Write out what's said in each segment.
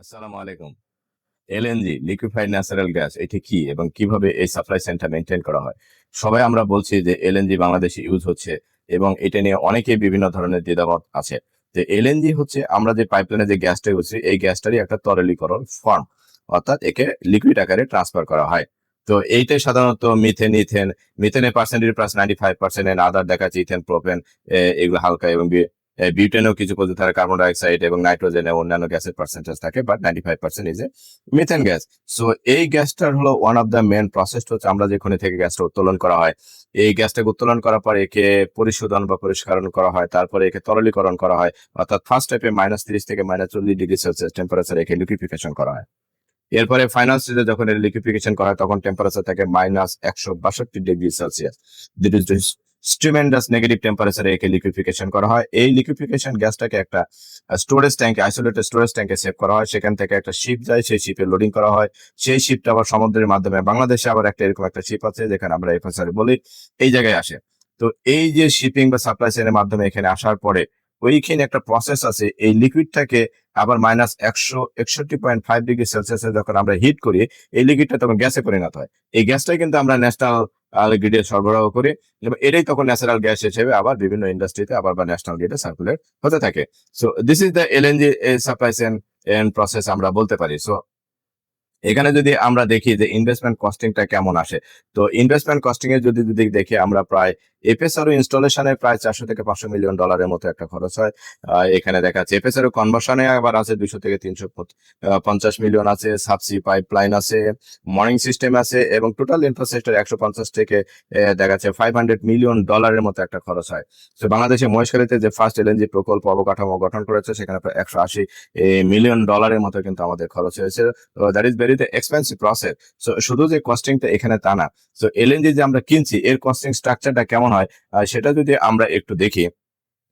আসসালামু আলাইকুম। LNG liquefied natural gas এটি কি এবং কিভাবে এই সাপ্লাই চেইনটা মেইনটেইন করা হয়? সবাই আমরা বলছি যে এলএনজি বাংলাদেশে ইউজ হচ্ছে এবং এটা নিয়ে অনেকেই বিভিন্ন ধরনের দ্বিধামত আছে। তো এলএনজি হচ্ছে আমরা যে পাইপলাইনে যে গ্যাসটা ইউজ করি এই গ্যাসটারই একটা তরলীকরণ ফর্ম। অর্থাৎ একে লিকুইড আকারে ট্রান্সফার করা হয়। তো এইটাই সাধারণত মিথেন, ইথেন, মিথেনের পার্সেন্টেজ প্রায় 95% এন্ড আদার দেখা যাচ্ছে ইথেন, প্রোপেন এগুলো হালকা এবং বিউটেনেও কিছু পদ্ধতি থাকে, কার্বন ডাইঅক্সাইড এবং নাইট্রোজেন এবং অন্যান্য গ্যাসের পার্সেন্টেজ থাকে, but 95% is a methane gas. So এই গ্যাসটার হলো one of the main process হচ্ছে আমরা যে খনি থেকে গ্যাসটা উত্তোলন করা হয়। এই গ্যাসটাকে উত্তোলন করার পর একে পরিশোধন বা পরিষ্কারণ করা হয়, তারপরে একে তরলীকরণ করা হয়, অর্থাৎ ফার্স্ট স্টেপে -30 থেকে -40 ডিগ্রি সেলসিয়াস টেম্পারেচার একে লিকুইফিকেশন করা হয়। এরপরে ফাইনাল স্টেজে যখন এর লিকুইফিকেশন করা হয় তখন টেম্পারেচার থাকে -162 ডিগ্রি সেলসিয়াস। দিট ইজ স্ট্রিমেন্ডাস নেগেটিভ টেম্পারেচারে একে লিকুইফিকেশন করা হয়। এই লিকুইফিকেশন গ্যাসটাকে একটা স্টোরেজ ট্যাঙ্কে, আইসোলেটেড স্টোরেজ ট্যাঙ্কে সেভ করা হয়। সেখান থেকে একটা শিপ যায়, সেই শিপে লোডিং করা হয়। সেই শিপটা আবার সমুদ্রের মাধ্যমে বাংলাদেশে আবার একটা এরকম একটা শিপ আছে যেখানে আমরা এফএসআর বলি, এই জায়গায় আসে। তো এই যে শিপিং বা সাপ্লাই চেইনের মাধ্যমে এখানে আসার পরে ওইখানে একটা প্রসেস আছে, এই লিকুইডটাকে আবার -161.5 ডিগ্রি সেলসিয়াসে যখন আমরা হিট করি, এই লিকুইডটা তখন গ্যাসে পরিণত হয়। এই গ্যাসটাই কিন্তু আমরা ন্যাশনাল গ্রিডে সরবরাহ করি এবং এটাই তখন ন্যাচারাল গ্যাস হিসেবে আবার বিভিন্ন ইন্ডাস্ট্রিতে আবার বা ন্যাশনাল গ্রিডে সার্কুলেট হতে থাকে। So this is the LNG supply chain and process আমরা বলতে পারি। সো এখানে যদি আমরা দেখি যে ইনভেস্টমেন্ট কস্টিংটা কেমন আসে, তো ইনভেস্টমেন্ট কস্টিং এর যদি দেখি আমরা প্রায় এফএসআরও ইনস্টলেশনে প্রায় 400 থেকে 500 মিলিয়ন ডলারের মতো একটা খরচ হয়। এখানে দেখা যাচ্ছে এফএসআরও কনভার্সনে আবার আছে 200 থেকে 350 মিলিয়ন আছে, সাবসি পাইপলাইন আছে, মর্নিং সিস্টেম আছে এবং টোটাল ইনফ্রাস্ট্রাকচার 150 থেকে দেখা যাচ্ছে 500 মিলিয়ন ডলারের মতো একটা খরচ হয়। তো বাংলাদেশে মহেশখালীতে যে ফার্স্ট এলএনজি প্রকল্প অবকাঠামো গঠন করেছে সেখানে প্রায় 180 মিলিয়ন ডলারের মতো কিন্তু আমাদের খরচ হয়েছে। That is very expensive process. So শুধু যে কস্টিংটা এখানে তা না। সো এলএনজি যে আমরা কিনছি এর কস্টিং স্ট্রাকচারটা কেমন হয় সেটা যদি আমরা একটু দেখি,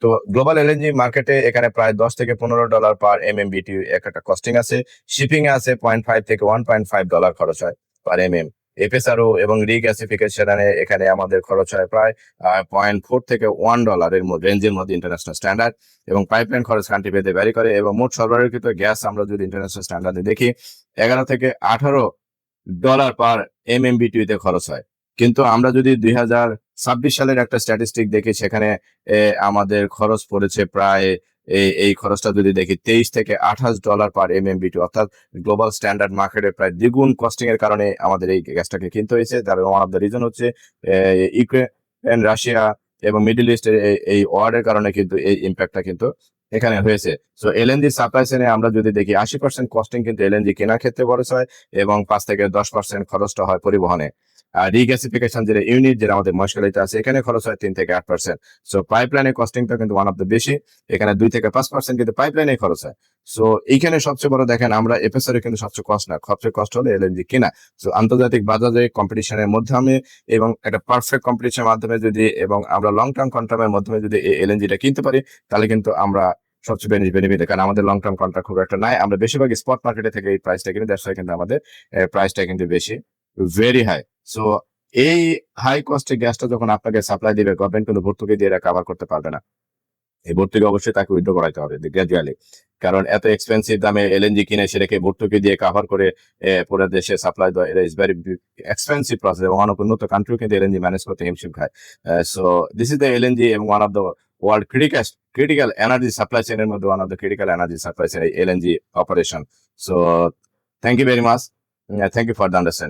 তো গ্লোবাল এলএনজি মার্কেটে এখানে প্রায় $10 থেকে $15 পার এমএমবিটি একটা কস্টিং আছে। শিপিং এ আছে $0.5 থেকে $1.5 খরচ হয় পার এমএম। এফএসআরও এবং রিগ্যাসিফিকেশনে এখানে আমাদের খরচ হয় প্রায় $0.4 থেকে $1 এর রেঞ্জের মধ্যে ইন্টারন্যাশনাল স্ট্যান্ডার্ড, এবং পাইপলাইন খরচ কান্ট্রি ভেদে ভ্যারি করে এবং মোট সরবরাহকৃত গ্যাস আমরা যদি ইন্টারন্যাশনাল স্ট্যান্ডার্ডে দেখি 11 থেকে $18 পার এমএমবিটিতে খরচ হয়। কিন্তু আমরা যদি 2026 সালের একটা স্ট্যাটিস্টিক দেখি সেখানে আমাদের খরচ পড়েছে প্রায় এই খরচটা যদি দেখি $23 থেকে $28 পার এমএমবিটি, অর্থাৎ গ্লোবাল স্ট্যান্ডার্ড মার্কেটে প্রায় দ্বিগুণ কস্টিং এর কারণে আমাদের এই গ্যাসটাকে কিনতে হয়েছে। তার ওয়ান অফ দ্য রিজন হচ্ছে ইউক্রেন, রাশিয়া এবং মিডল ইস্টের এই ওয়ারের কারণে কিন্তু এই ইম্প্যাক্টটা কিন্তু এখানে হয়েছে। সো এলএনজি সাপ্লাই চেইনে আমরা যদি দেখি 80% কস্টিং কিন্তু এলএনজি কেনার ক্ষেত্রে খরচ হয় এবং 5 থেকে 10% খরচটা হয় পরিবহনে। আর রিগ্যাসিফিকেশন যেটা ইউনিট যেটা আমাদের মহেশখালীতে আছে এখানে খরচ হয় 3 থেকে 8%। সো পাইপলাইনের কস্টিংটা কিন্তু ওয়ান অফ দ্য বেশি, এখানে 2 থেকে 5% কিন্তু পাইপলাইনে খরচ হয়। সো এইখানে সবচেয়ে বড় দেখেন আমরা এফএসআর কিন্তু সবচেয়ে কস্ট না, সবচেয়ে কষ্ট হলো এলএনজি কেনা। সো আন্তর্জাতিক বাজারে কম্পিটিশনের মাধ্যমে এবং একটা পারফেক্ট কম্পিটিশনের মাধ্যমে যদি এবং আমরা লং টার্ম কন্ট্রাক্টের মাধ্যমে যদি এলএনজিটা কিনতে পারি তাহলে কিন্তু আমরা সবচেয়ে বেনিফিট, কারণ আমাদের লং টার্ম কন্ট্রাক্ট খুব একটা নাই, আমরা বেশিরভাগ স্পট মার্কেটে থেকে এই প্রাইসটা কিনি, দ্যাটস ওয়াই কিন্তু আমাদের প্রাইসটা কিন্তু বেশি, ভেরি হাই। সো এই হাই কস্টে গ্যাসটা যখন আপনাকে সাপ্লাই দিবে গভর্নমেন্ট কিন্তু ভর্তুকি দিয়ে এটা কভার করতে পারবে না। এই ভর্তুকি অবশ্যই তাকে উইথড্র করাইতে হবে গ্রাজুয়ালি, কারণ এত এক্সপেন্সিভ দামে এলএনজি কিনে সেটাকে ভর্তুকি দিয়ে কভার করে পুরো দেশে সাপ্লাই দেওয়া, এটা ইজ ভেরি এক্সপেন্সিভ প্রসেস এবং অনেক উন্নত কান্ট্রিও কিন্তু এলএনজি ম্যানেজ করতে হিমশিম খায়। So this is the LNG এবং one of the world critical energy supply চেইনের মধ্যে one of the critical energy supply chain LNG operation. So thank you very much, thank you for the understanding.